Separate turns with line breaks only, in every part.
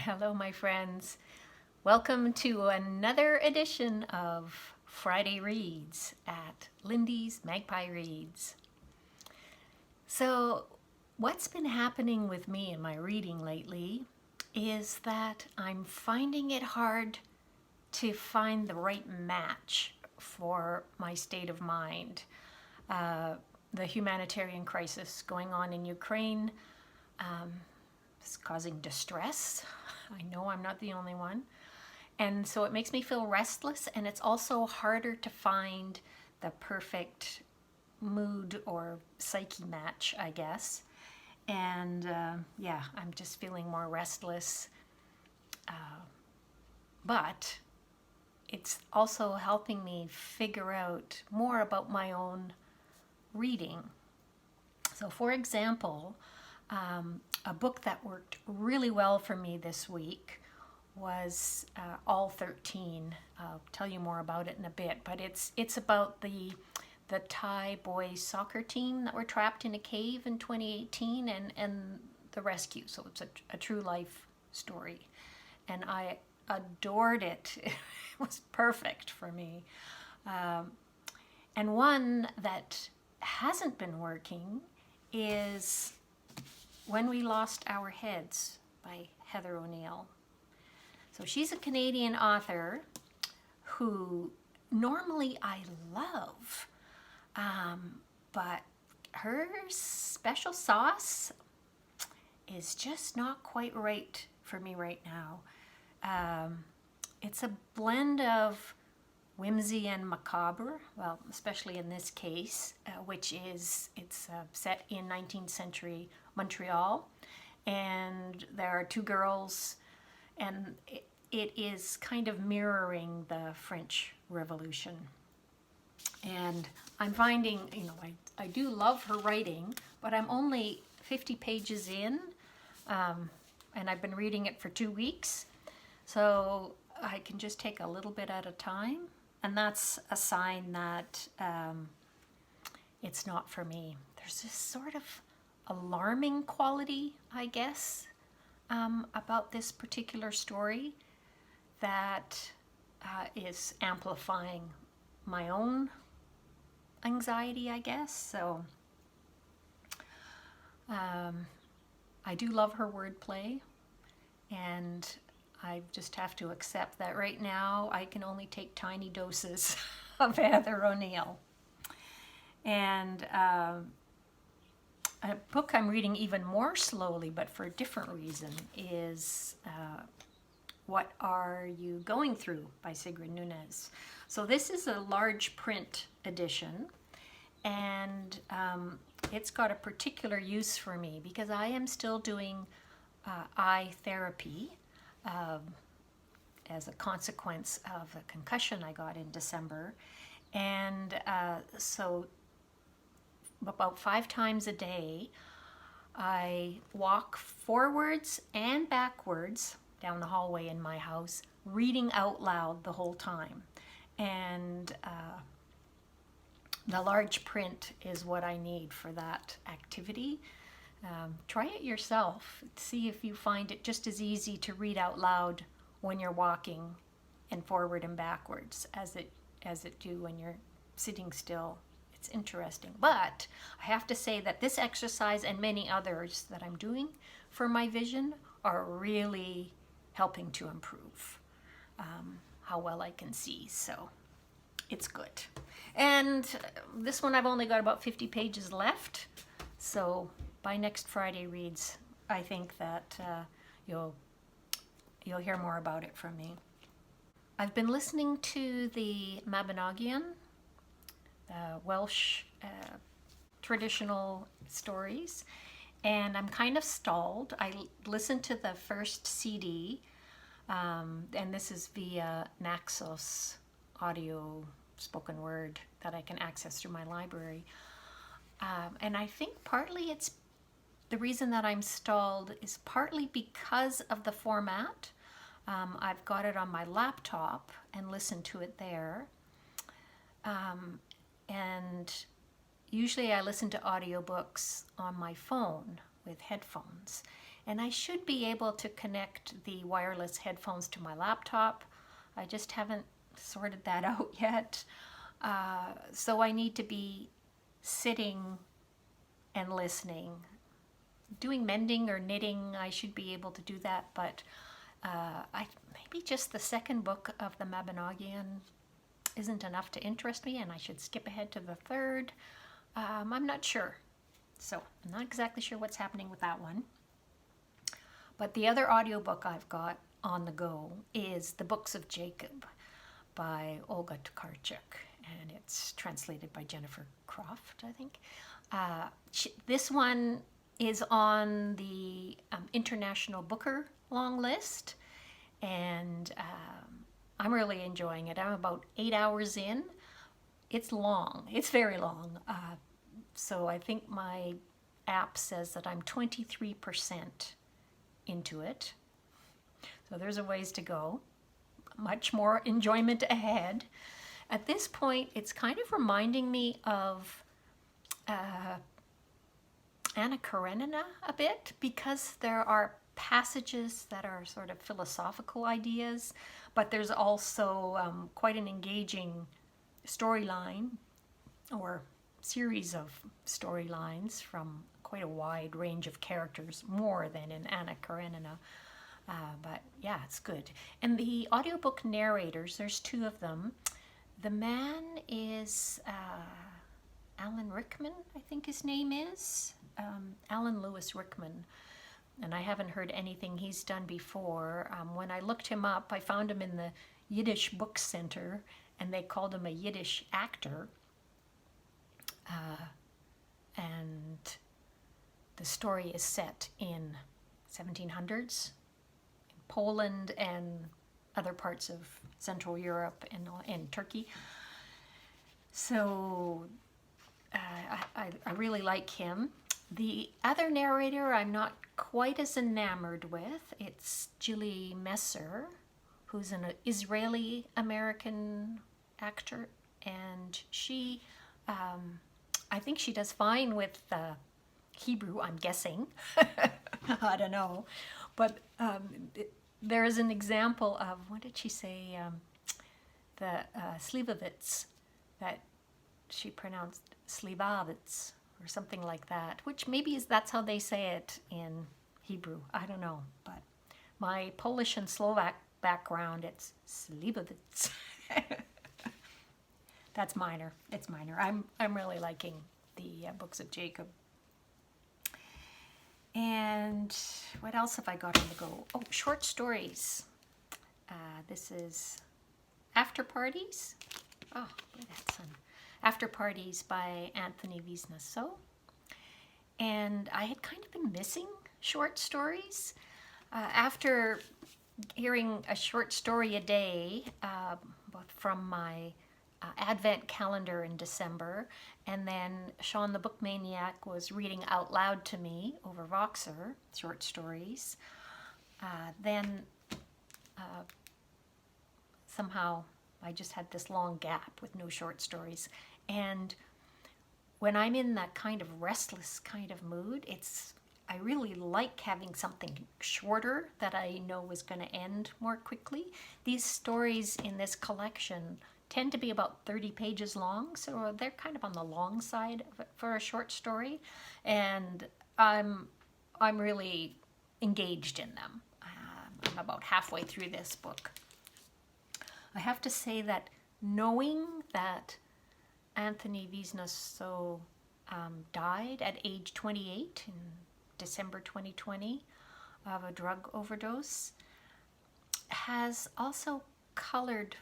Hello, my friends. Welcome to another edition of Friday Reads at Lindy's Magpie Reads. So, what's been happening with me in my reading lately is that I'm finding it hard to find the right match for my state of mind. The humanitarian crisis going on in Ukraine is causing distress. I know I'm not the only one. And so it makes me feel restless, and it's also harder to find the perfect mood or psyche match, I guess. And yeah, I'm just feeling more restless. But it's also helping me figure out more about my own reading. So for example, a book that worked really well for me this week was All 13. I'll tell you more about it in a bit, but it's about the Thai boys soccer team that were trapped in a cave in 2018 and the rescue. So it's a true life story. And I adored it. It was perfect for me. And one that hasn't been working is When We Lost Our Heads by Heather O'Neill. So she's a Canadian author who normally I love, but her special sauce is just not quite right for me right now. It's a blend of whimsy and macabre, well, especially in this case, which is, it's set in 19th century Montreal, and there are two girls, and it is kind of mirroring the French Revolution. And I'm finding, I do love her writing, but I'm only 50 pages in, and I've been reading it for 2 weeks, so I can just take a little bit at a time. And that's a sign that it's not for me. There's this sort of alarming quality, I guess, about this particular story that is amplifying my own anxiety, I guess. So I do love her wordplay, and I just have to accept that right now I can only take tiny doses of Heather O'Neill. And a book I'm reading even more slowly, but for a different reason, is What Are You Going Through by Sigrid Nunez. So this is a large print edition, and it's got a particular use for me because I am still doing eye therapy. As a consequence of a concussion I got in December. And so about 5 times a day, I walk forwards and backwards down the hallway in my house, reading out loud the whole time. And the large print is what I need for that activity. Try it yourself. See if you find it just as easy to read out loud when you're walking and forward and backwards as it do when you're sitting still. It's interesting. But I have to say that this exercise and many others that I'm doing for my vision are really helping to improve how well I can see. So it's good. And this one I've only got about 50 pages left. So by next Friday Reads, I think that you'll hear more about it from me. I've been listening to the Mabinogion, Welsh traditional stories, and I'm kind of stalled. I listened to the first CD, and this is via Naxos audio spoken word that I can access through my library. And I think partly it's the reason that I'm stalled is partly because of the format. I've got it on my laptop and listen to it there. And usually I listen to audiobooks on my phone with headphones. And I should be able to connect the wireless headphones to my laptop. I just haven't sorted that out yet. So I need to be sitting and listening. Doing mending or knitting, I should be able to do that, but maybe just the second book of the Mabinogion isn't enough to interest me, and I should skip ahead to the third. I'm not sure. So I'm not exactly sure what's happening with that one. But the other audiobook I've got on the go is The Books of Jacob by Olga Tokarczuk, and it's translated by Jennifer Croft, I think. This one is on the International Booker long list, and I'm really enjoying it. I'm about 8 hours in. It's long. It's very long. So I think my app says that I'm 23% into it. So there's a ways to go. Much more enjoyment ahead. At this point, it's kind of reminding me of Anna Karenina a bit, because there are passages that are sort of philosophical ideas, but there's also quite an engaging storyline, or series of storylines from quite a wide range of characters, more than in Anna Karenina. But yeah, it's good. And the audiobook narrators, there's two of them. The man is Alan Rickman, I think his name is. Alan Lewis Rickman. And I haven't heard anything he's done before. When I looked him up, I found him in the Yiddish Book Center, and they called him a Yiddish actor. And the story is set in 1700s, in Poland and other parts of Central Europe and Turkey. So I really like him. The other narrator I'm not quite as enamored with. It's Julie Messer, who's an Israeli-American actor, and she, I think she does fine with Hebrew, I'm guessing. I don't know. But there is an example of, what did she say, the Slivovitz, that she pronounced Slivovitz, or something like that, which maybe that's how they say it in Hebrew. I don't know. But my Polish and Slovak background, it's Slivovitz. That's minor. It's minor. I'm really liking the Books of Jacob. And what else have I got on the go? Oh, short stories. This is Afterparties. Oh, boy, that's fun. Afterparties by Anthony Veasna. And I had kind of been missing short stories. After hearing a short story a day, both from my Advent calendar in December, and then Sean the Book Maniac was reading out loud to me over Voxer, short stories. Then somehow I just had this long gap with no short stories. And when I'm in that kind of restless kind of mood, I really like having something shorter that I know is going to end more quickly. These stories in this collection tend to be about 30 pages long, so they're kind of on the long side for a short story, and I'm really engaged in them. I'm about halfway through this book. I have to say that knowing that Anthony Veasna died at age 28 in December 2020 of a drug overdose has also colored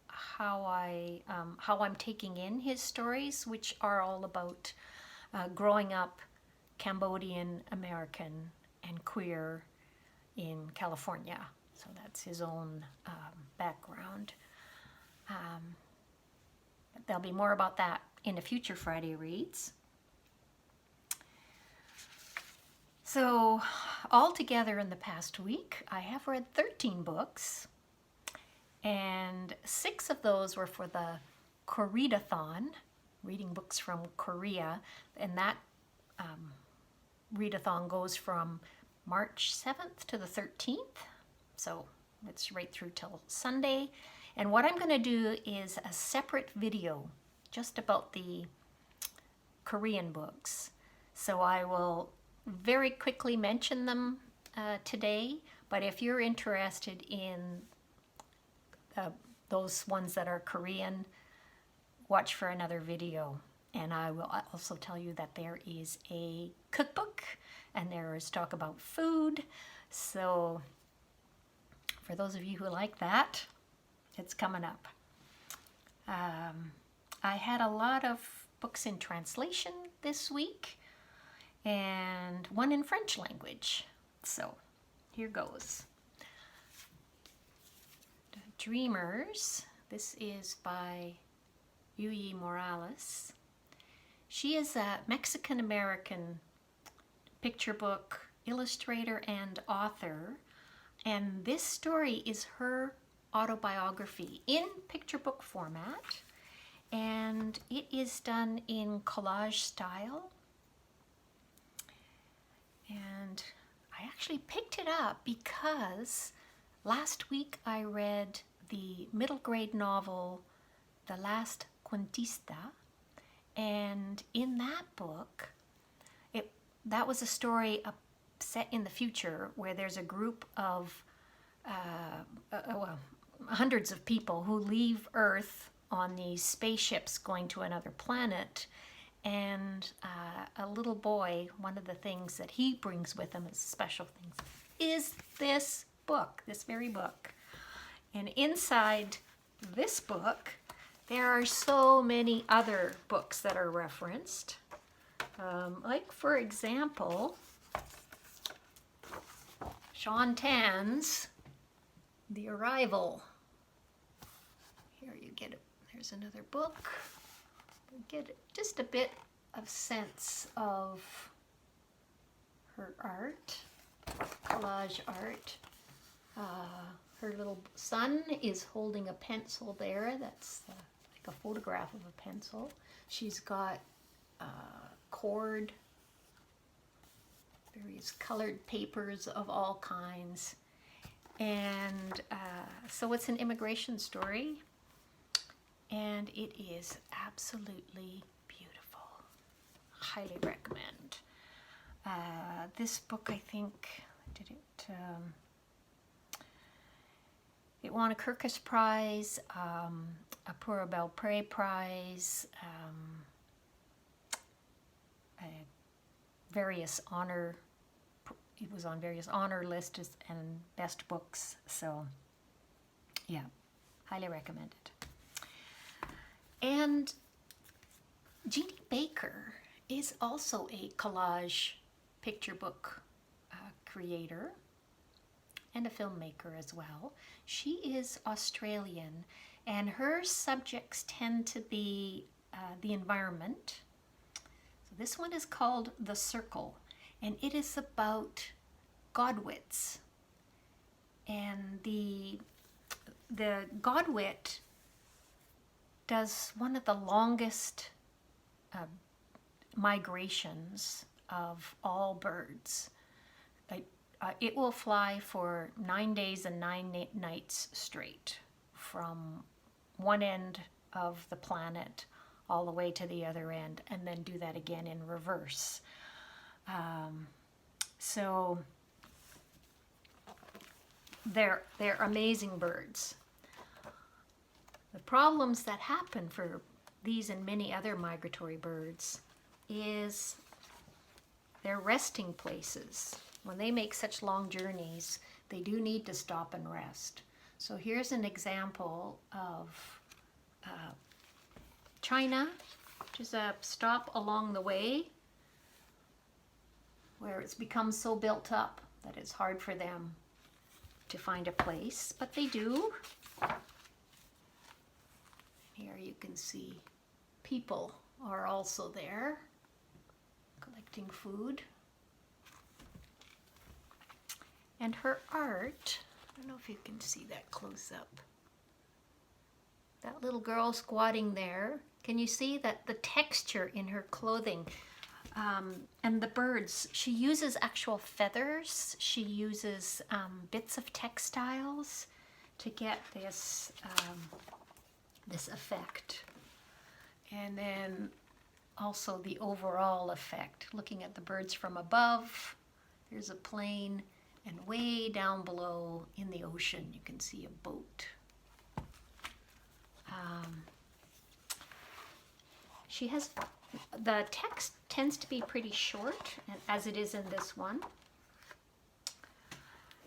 how I'm taking in his stories, which are all about growing up Cambodian American and queer in California. So that's his own background. But there'll be more about that in a future Friday Reads. So altogether in the past week, I have read 13 books, and 6 of those were for the Koreadathon, reading books from Korea, and that readathon goes from March 7th to the 13th. So it's right through till Sunday. And what I'm going to do is a separate video just about the Korean books. So I will very quickly mention them today, but if you're interested in those ones that are Korean, watch for another video. And I will also tell you that there is a cookbook and there is talk about food. So for those of you who like that, it's coming up. I had a lot of books in translation this week and one in French language. So here goes. Dreamers. This is by Yuyi Morales. She is a Mexican-American picture book illustrator and author, and this story is her autobiography in picture book format, and it is done in collage style. And I actually picked it up because last week I read the middle grade novel The Last Cuentista, and in that book that was a story set in the future where there's a group of hundreds of people who leave Earth on these spaceships going to another planet, and a little boy, one of the things that he brings with him as special things is this book, this very book. And inside this book there are so many other books that are referenced, like for example Sean Tan's The Arrival. Here you get it. There's another book. You get just a bit of sense of her art, collage art. Her little son is holding a pencil there. That's like a photograph of a pencil. She's got cord, various colored papers of all kinds. And so it's an immigration story, and it is absolutely beautiful. Highly recommend. This book, I think, it won a Kirkus Prize, a Pour Belpré Prize, it was on various honor lists and best books. So yeah, highly recommend it. And Jeannie Baker is also a collage picture book creator and a filmmaker as well. She is Australian, and her subjects tend to be the environment. So this one is called The Circle, and it is about godwits. And the godwit does one of the longest migrations of all birds. It will fly for 9 days and 9 nights straight from one end of the planet all the way to the other end, and then do that again in reverse. So they're amazing birds. The problems that happen for these and many other migratory birds is their resting places. When they make such long journeys, they do need to stop and rest. So here's an example of China, which is a stop along the way where it's become so built up that it's hard for them to find a place, but they do. Here you can see people are also there collecting food. And her art, I don't know if you can see that close up. That little girl squatting there, can you see that the texture in her clothing? And the birds, she uses actual feathers. She uses bits of textiles to get this this effect. And then also the overall effect. Looking at the birds from above, there's a plane, and way down below in the ocean you can see a boat. She has, the text tends to be pretty short, as it is in this one.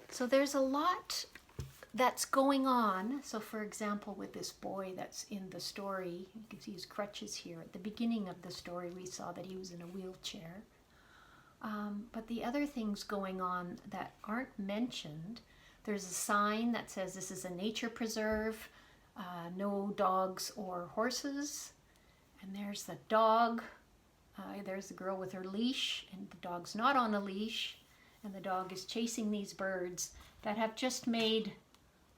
So there's a lot that's going on. So for example, with this boy that's in the story, you can see his crutches here. At the beginning of the story, we saw that he was in a wheelchair. But the other things going on that aren't mentioned, there's a sign that says this is a nature preserve, no dogs or horses. And there's the dog. There's the girl with her leash, and the dog's not on a leash. And the dog is chasing these birds that have just made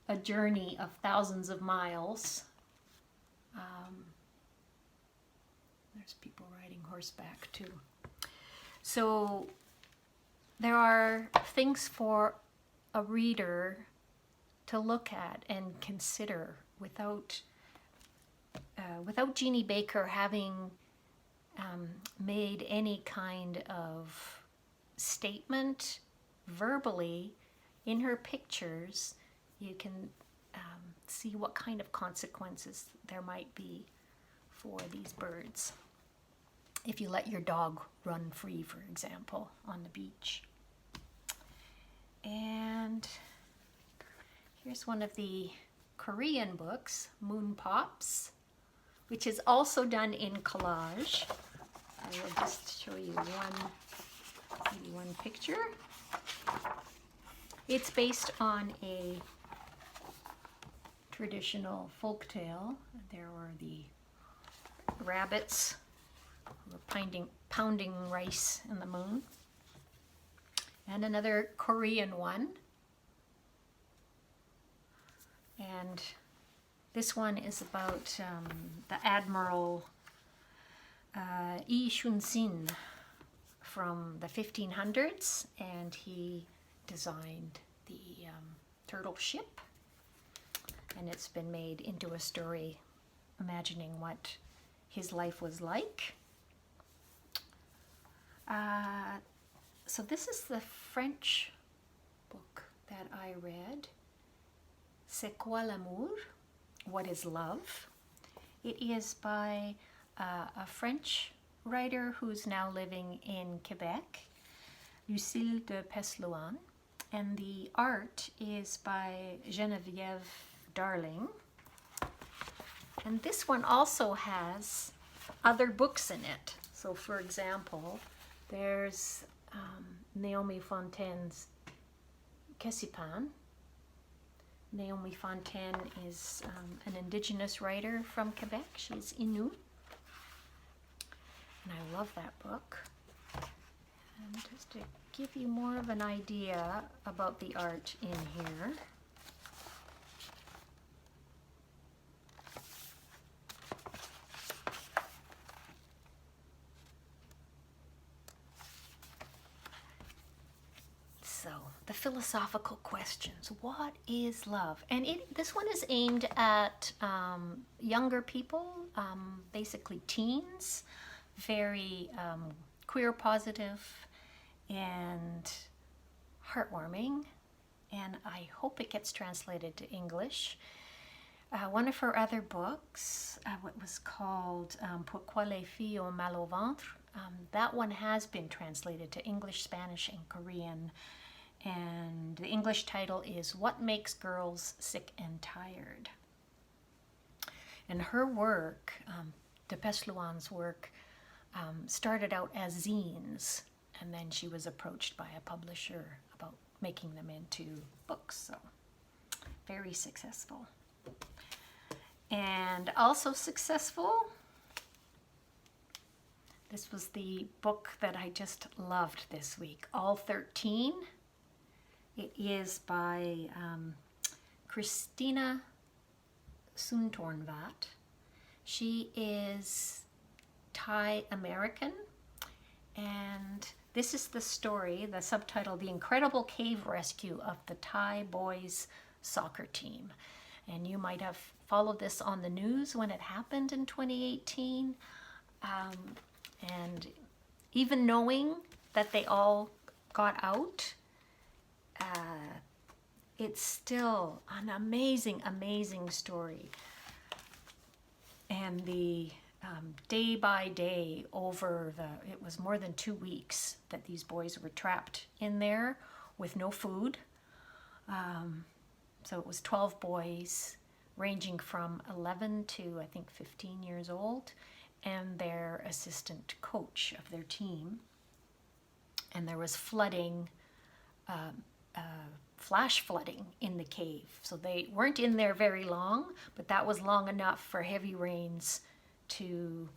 a journey of thousands of miles. There's people riding horseback too. So there are things for a reader to look at and consider without Jeannie Baker having made any kind of statement verbally. In her pictures, you can see what kind of consequences there might be for these birds if you let your dog run free, for example, on the beach. And here's one of the Korean books, Moon Pops, which is also done in collage. I will just show you one picture. It's based on a traditional folk tale. There were the rabbits who were pounding rice in the moon. And another Korean one. And this one is about the Admiral Lee Shun-sin from the 1500s, and he designed the turtle ship, and it's been made into a story imagining what his life was like. So this is the French book that I read, C'est quoi l'amour? What is love? It is by a French writer who's now living in Quebec, Lucile de Peslouan, and the art is by Genevieve Darling. And this one also has other books in it. So for example, there's Naomi Fontaine's Kessipan. Naomi Fontaine is an Indigenous writer from Quebec. She's Innu. And I love that book. And just to give you more of an idea about the art in here. So, the philosophical questions. What is love? And this one is aimed at younger people, basically teens, very queer positive and heartwarming. And I hope it gets translated to English. One of her other books, what was called Pourquoi les filles ont mal au ventre, that one has been translated to English, Spanish, and Korean. And the English title is What Makes Girls Sick and Tired? And her work, de Peslouan's work, started out as zines, and then she was approached by a publisher about making them into books. So very successful. And also successful, this was the book that I just loved this week, All 13. It is by Christina Soontornvat. She is Thai American, And this is the story, the subtitle, The Incredible Cave Rescue of the Thai Boys Soccer Team. And you might have followed this on the news when it happened in 2018. And even knowing that they all got out, it's still an amazing, amazing story. And the day by day it was more than 2 weeks that these boys were trapped in there with no food. So it was 12 boys ranging from 11 to I think 15 years old, and their assistant coach of their team. And there was flooding, flash flooding in the cave. So they weren't in there very long, but that was long enough for heavy rains to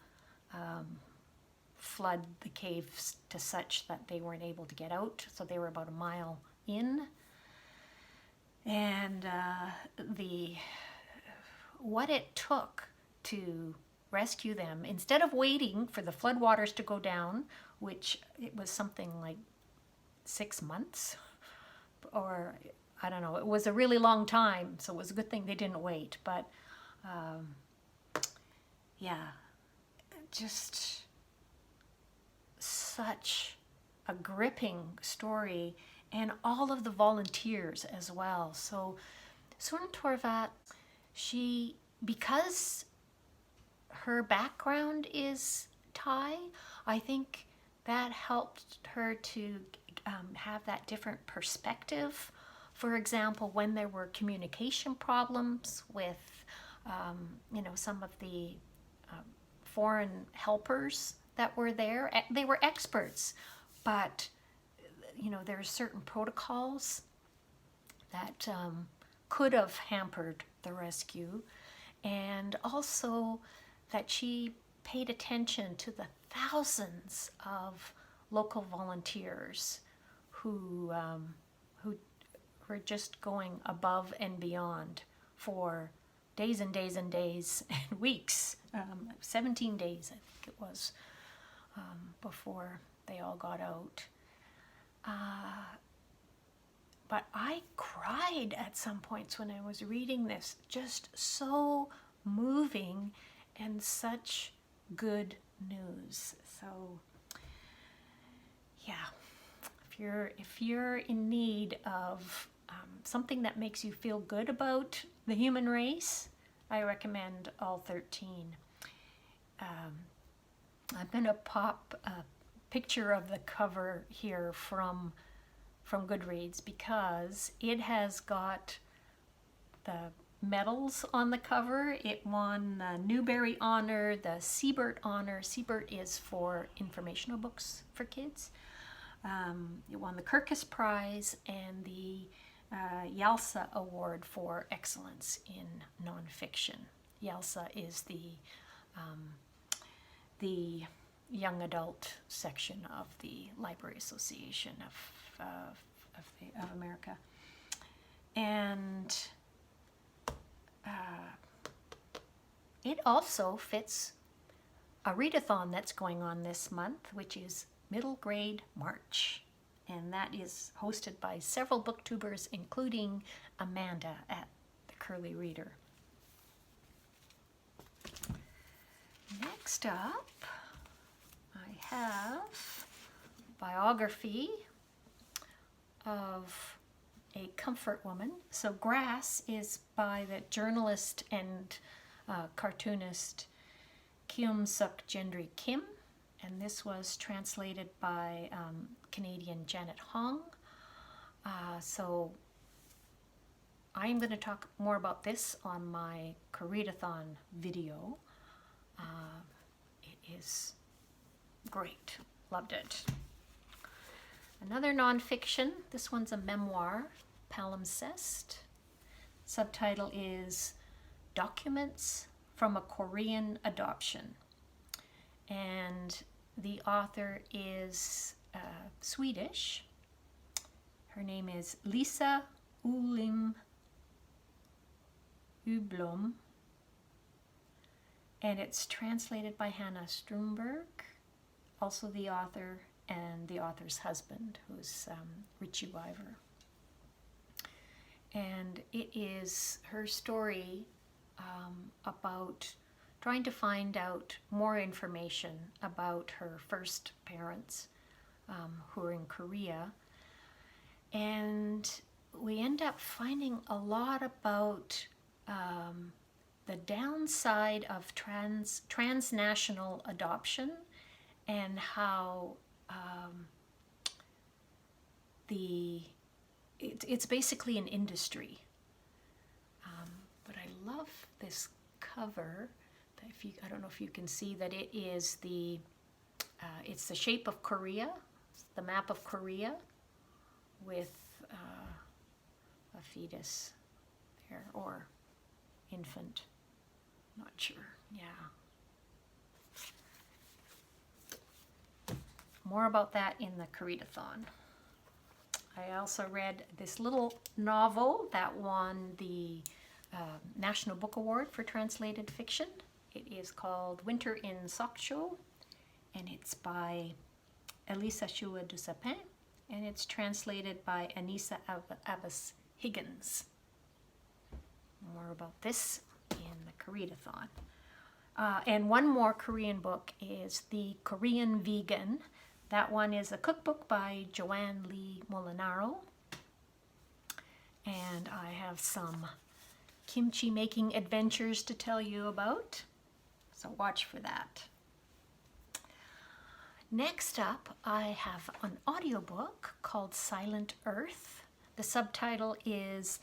flood the caves to such that they weren't able to get out. So they were about a mile in. And what it took to rescue them, instead of waiting for the floodwaters to go down, which it was something like 6 months, or I don't know, it was a really long time, so it was a good thing they didn't wait. But yeah, just such a gripping story, and all of the volunteers as well. So Soontornvat, because her background is Thai, I think that helped her to have that different perspective. For example, when there were communication problems with, some of the foreign helpers that were there, they were experts, but there are certain protocols that could have hampered the rescue, and also that she paid attention to the thousands of local volunteers who were just going above and beyond for days and days and days and weeks, 17 days I think it was, before they all got out. But I cried at some points when I was reading this. Just so moving and such good news. So yeah, if you're in need of something that makes you feel good about the human race, I recommend all 13. I'm gonna pop a picture of the cover here from Goodreads, because it has got the medals on the cover. It won the Newbery Honor, the Siebert Honor. Siebert is for informational books for kids. It won the Kirkus Prize and the Yalsa Award for Excellence in Nonfiction. Yalsa is the young adult section of the Library Association of America. And it also fits a readathon that's going on this month, which is Middle Grade March. And that is hosted by several booktubers, including Amanda at the Curly Reader. Next up, I have a biography of a comfort woman. So Grass is by the journalist and cartoonist Keum Suk Gentry-Kim, and this was translated by Canadian Janet Hong. So I'm going to talk more about this on my Readathon video. It is great. Loved it. Another nonfiction. This one's a memoir, Palimpsest. Subtitle is Documents from a Korean Adoption. And the author is Swedish. Her name is Lisa Ulim Sjoblom. And it's translated by Hanna Stromberg. Also the author and the author's husband, who's Richey Wyver. And it is her story about trying to find out more information about her first parents who are in Korea. And we end up finding a lot about the downside of transnational adoption and how it's basically an industry. But I love this cover. I don't know if you can see that it is it's the shape of Korea, the map of Korea, with a fetus there, or infant, not sure, yeah. More about that in the Koreadathon. I also read this little novel that won the National Book Award for Translated Fiction. It is called Winter in Sokcho, and it's by Elisa Chua du Sapin, and it's translated by Anissa Abbas Higgins. More about this in the Koreadathon. And one more Korean book is The Korean Vegan. That one is a cookbook by Joanne Lee Molinaro. And I have some kimchi making adventures to tell you about, so watch for that. Next up, I have an audiobook called Silent Earth. The subtitle is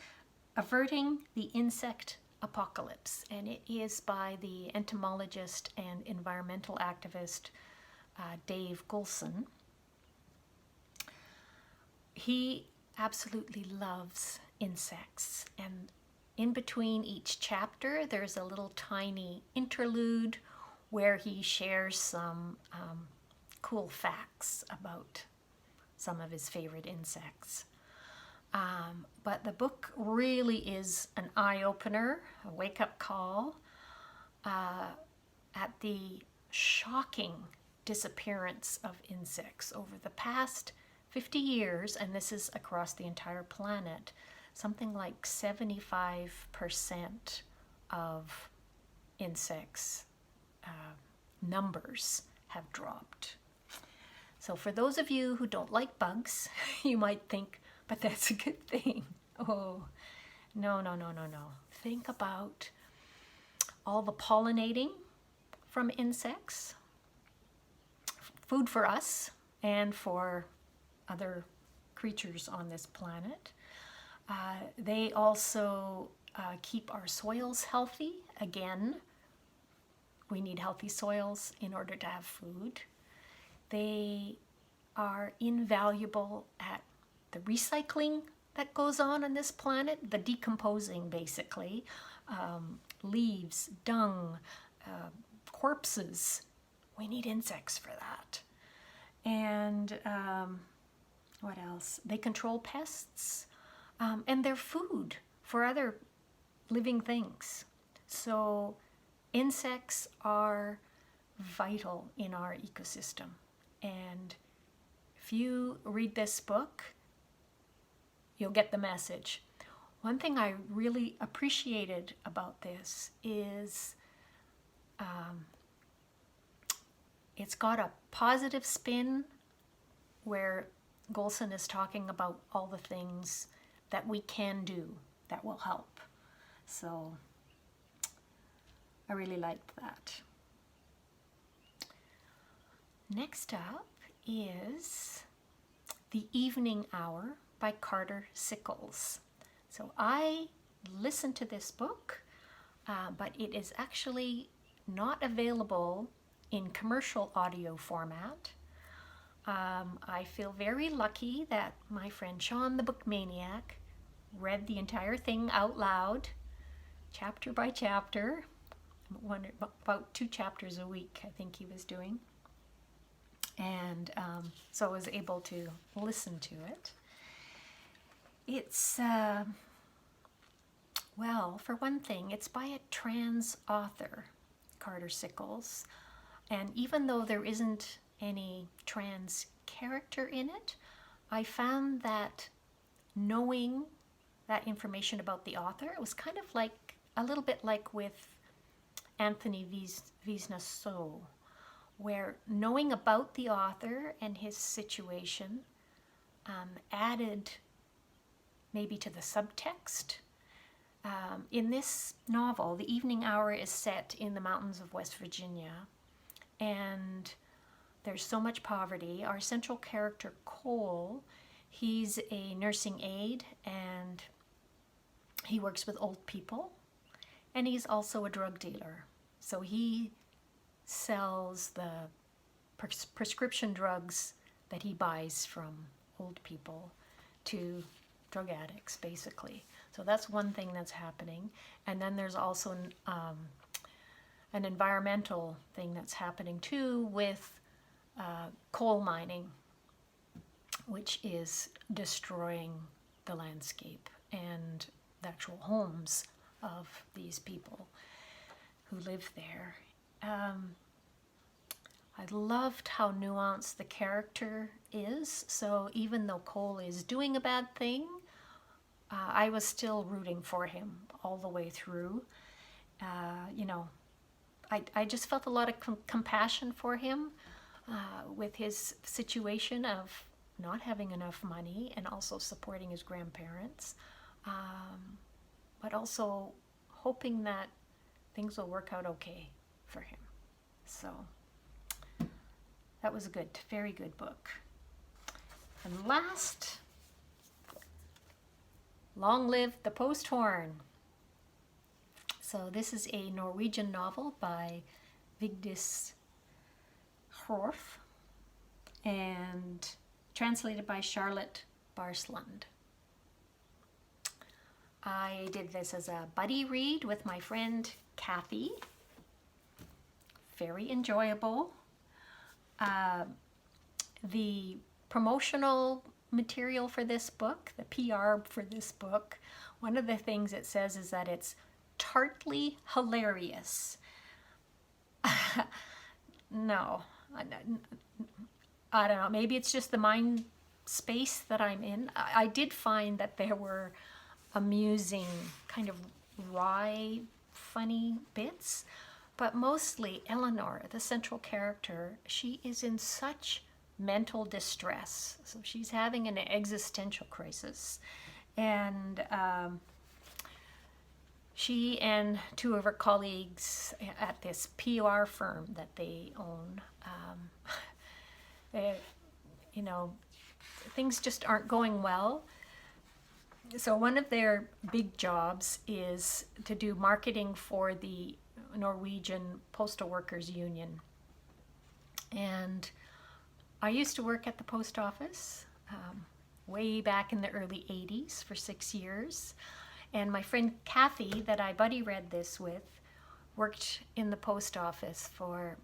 Averting the Insect Apocalypse, and it is by the entomologist and environmental activist Dave Goulson. He absolutely loves insects, and in between each chapter there's a little tiny interlude where he shares some cool facts about some of his favorite insects. But the book really is an eye-opener, a wake-up call at the shocking disappearance of insects over the past 50 years, and this is across the entire planet. Something like 75% of insects numbers have dropped. So for those of you who don't like bugs, you might think, but that's a good thing. Oh, no. Think about all the pollinating from insects, food for us and for other creatures on this planet. They also keep our soils healthy. Again, we need healthy soils in order to have food. They are invaluable at the recycling that goes on this planet, the decomposing basically, leaves, dung, corpses. We need insects for that. And what else? They control pests, and they're food for other living things. So insects are vital in our ecosystem. And if you read this book, you'll get the message. One thing I really appreciated about this is it's got a positive spin where Goulson is talking about all the things that we can do that will help. So I really liked that. Next up is The Evening Hour by Carter Sickles. So I listened to this book, but it is actually not available in commercial audio format. I feel very lucky that my friend Sean the Book Maniac read the entire thing out loud, chapter by chapter. About 2 chapters a week, I think he was doing. And so I was able to listen to it. It's, well, for one thing, it's by a trans author, Carter Sickles. And even though there isn't any trans character in it. I found that knowing that information about the author, it was kind of like, a little bit like with Anthony Veasna So, where knowing about the author and his situation added maybe to the subtext. In this novel, the evening hour is set in the mountains of West Virginia, and there's so much poverty. Our central character, Cole, he's a nursing aide, and he works with old people, and he's also a drug dealer. So he sells the prescription drugs that he buys from old people to drug addicts, basically. So that's one thing that's happening. And then there's also an environmental thing that's happening too with coal mining, which is destroying the landscape and the actual homes of these people who live there. I loved how nuanced the character is. So even though Cole is doing a bad thing, I was still rooting for him all the way through. You know, I just felt a lot of compassion for him with his situation of not having enough money and also supporting his grandparents, but also hoping that things will work out okay for him. So that was a good, very good book. And last, Long Live the Post Horn. So this is a Norwegian novel by Vigdis Hjorth and translated by Charlotte Barslund. I did this as a buddy read with my friend Kathy. Very enjoyable. The promotional material for this book, the PR for this book, one of the things it says is that it's tartly hilarious. No, I don't know. Maybe it's just the mind space that I'm in. I did find that there were amusing, kind of wry, funny bits, but mostly Eleanor, the central character, she is in such mental distress. So she's having an existential crisis. And she and two of her colleagues at this PR firm that they own, you know, things just aren't going well. So one of their big jobs is to do marketing for the Norwegian Postal Workers Union. And I used to work at the post office way back in the early 80s for 6 years. And my friend Kathy, that I buddy read this with, worked in the post office for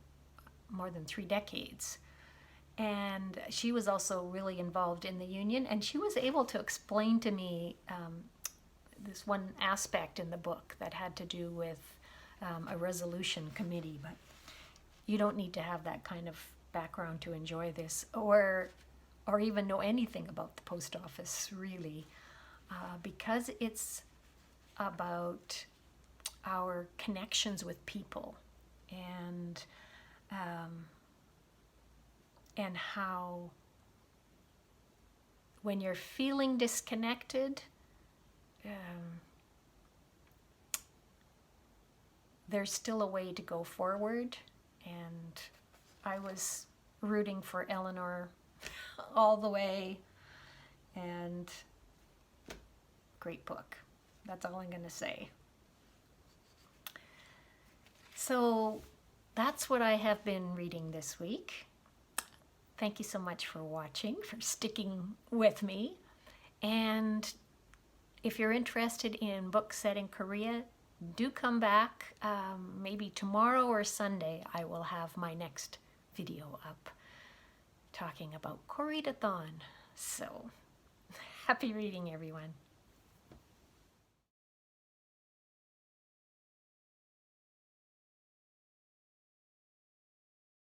more than 3 decades. And she was also really involved in the union, and she was able to explain to me this one aspect in the book that had to do with a resolution committee. But you don't need to have that kind of background to enjoy this, or even know anything about the post office, really, because it's about our connections with people and how when you're feeling disconnected, there's still a way to go forward. And I was rooting for Eleanor all the way, and great book. That's all I'm going to say. So that's what I have been reading this week. Thank you so much for watching, for sticking with me. And if you're interested in books set in Korea, do come back. Maybe tomorrow or Sunday I will have my next video up talking about Koreadathon. So happy reading, everyone.